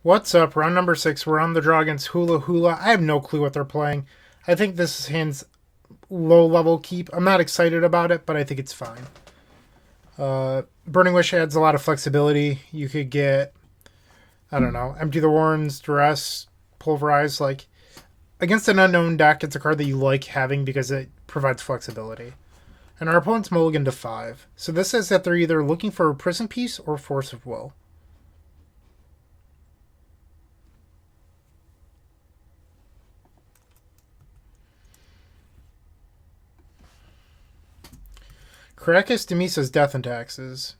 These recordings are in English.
What's up? Round number 6. We're on the draw against Hulahula. I have no clue what they're playing. I think this hand's low level keep. I'm not excited about it, but I think it's fine. Burning Wish adds a lot of flexibility. You could get, I don't know, Empty the Warrens, Duress, Pulverize. Like, against an unknown deck, it's a card that you like having because it provides flexibility. And our opponent's mulligan to 5. So this says that they're either looking for a Prison Piece or Force of Will. Caracas Demisa's Death and Taxes.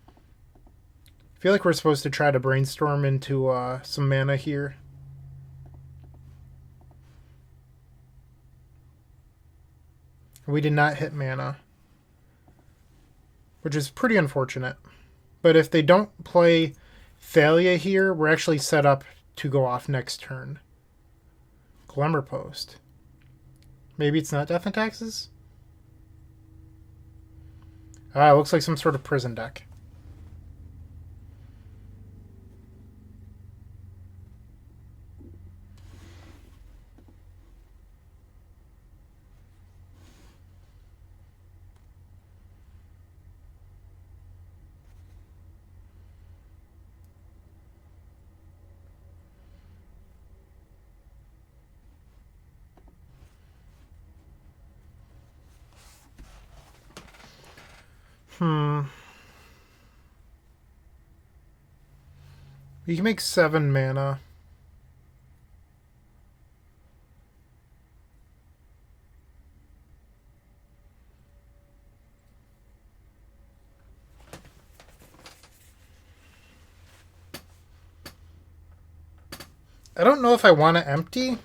I feel like we're supposed to try to brainstorm into some mana here. We did not hit mana, which is pretty unfortunate. But if they don't play Thalia here, we're actually set up to go off next turn. Glimmer Post. Maybe it's not Death and Taxes? Ah, it looks like some sort of prison deck. We can make 7 mana. I don't know if I want to empty.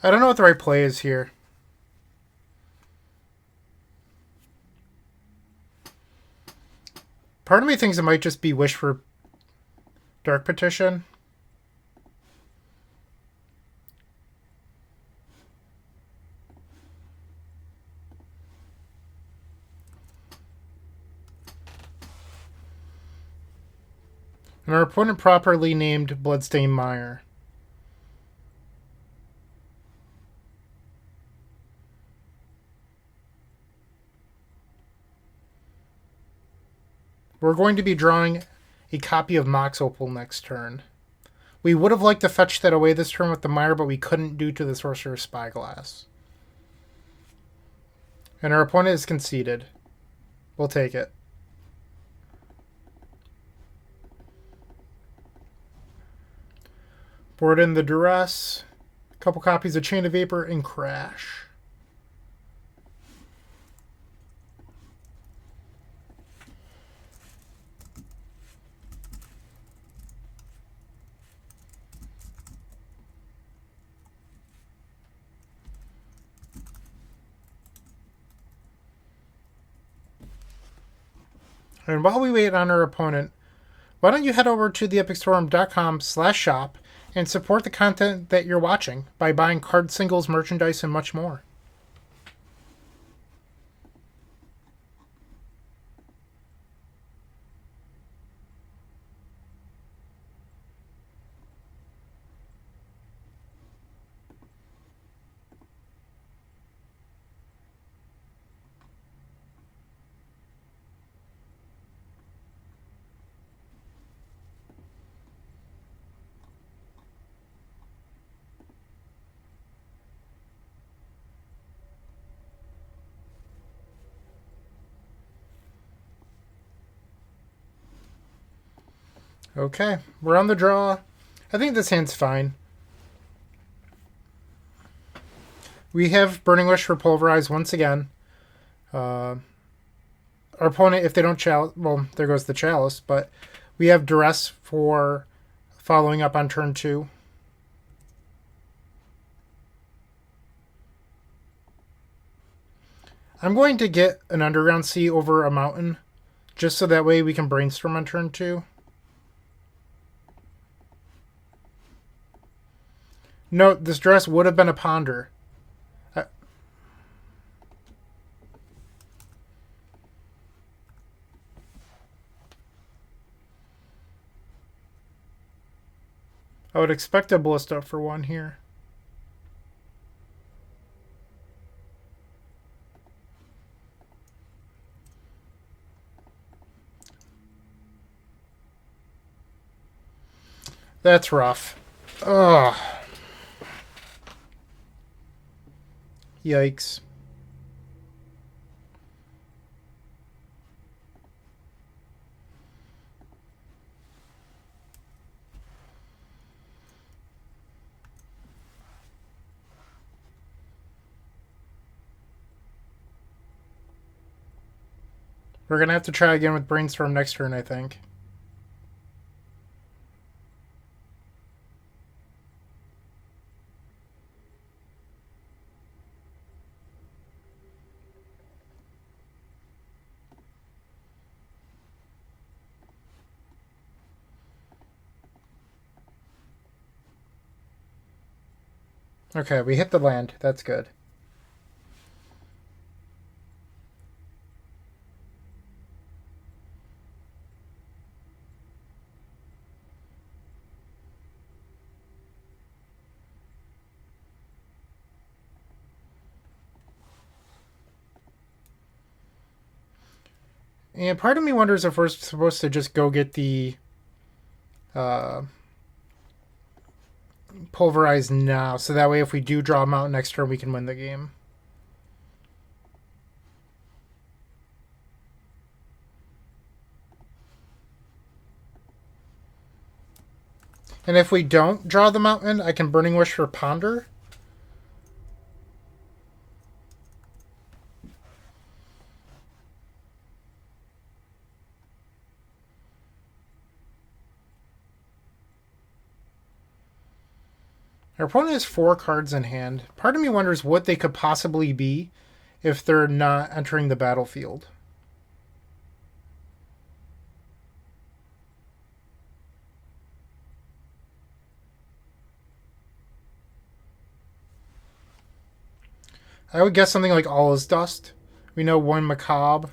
I don't know what the right play is here. Part of me thinks it might just be Wish for Dark Petition. And our opponent properly named Bloodstained Mire. We're going to be drawing a copy of Mox Opal next turn. We would have liked to fetch that away this turn with the Mire, but we couldn't due to the Sorcerer's Spyglass. And our opponent is conceded. We'll take it. Board in the Duress. A couple copies of Chain of Vapor and Crash. And while we wait on our opponent, why don't you head over to theepicstorm.com/shop and support the content that you're watching by buying card singles, merchandise, and much more. Okay, we're on the draw. I think this hand's fine. We have Burning Wish for Pulverize once again. Our opponent, if they don't chalice, well, there goes the chalice, but we have Duress for following up on turn 2. I'm going to get an Underground Sea over a mountain, just so that way we can brainstorm on turn 2. Note, this dress would have been a ponder. I would expect a Ballista for 1 here. That's rough. Ugh. Yikes. We're going to have to try again with Brainstorm next turn, I think. Okay, we hit the land. That's good. And part of me wonders if we're supposed to just go get the Pulverize now, so that way if we do draw a mountain next turn, we can win the game. And if we don't draw the mountain, I can Burning Wish for Ponder. Our opponent has 4 cards in hand. Part of me wonders what they could possibly be if they're not entering the battlefield. I would guess something like All Is Dust. We know 1 Macabre.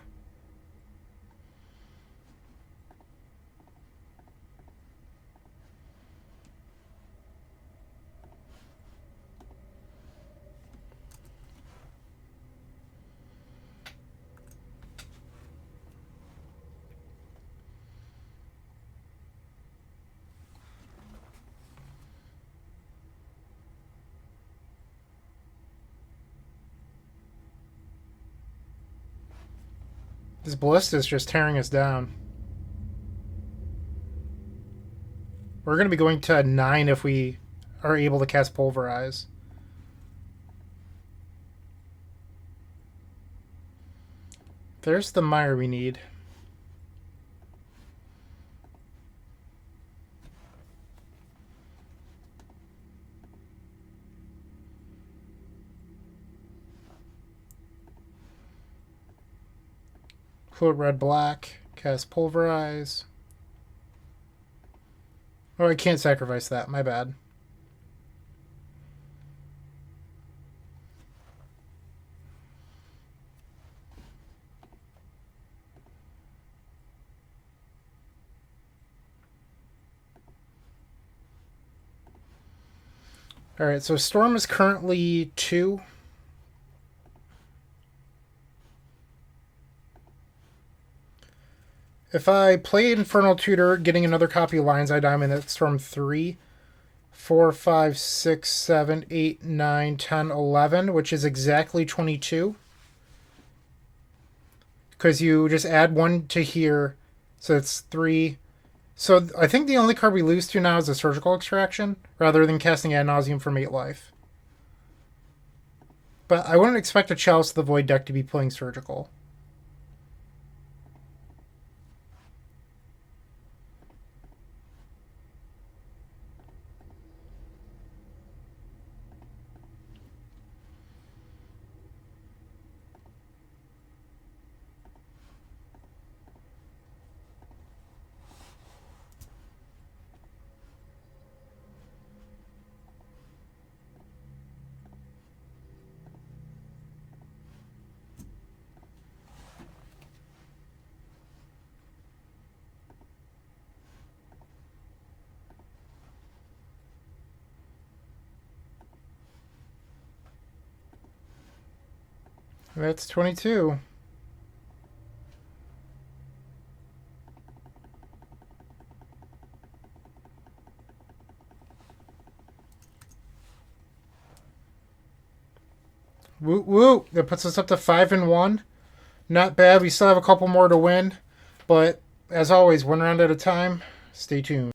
This Ballista is just tearing us down. We're going to be going to 9 if we are able to cast Pulverize. There's the mire we need. Float red black. Cast Pulverize. Oh, I can't sacrifice that. My bad. Alright, so Storm is currently 2. If I play Infernal Tutor, getting another copy of Lion's Eye Diamond, that's Storm 3. 4, 5, 6, 7, 8, 9, 10, 11, which is exactly 22. Because you just add 1 to here, so it's 3. So I think the only card we lose to now is a Surgical Extraction, rather than casting Ad Nauseam for Mate Life. But I wouldn't expect a Chalice of the Void deck to be playing Surgical. That's 22. Woo woo! That puts us up to 5-1. Not bad. We still have a couple more to win, but as always, one round at a time. Stay tuned.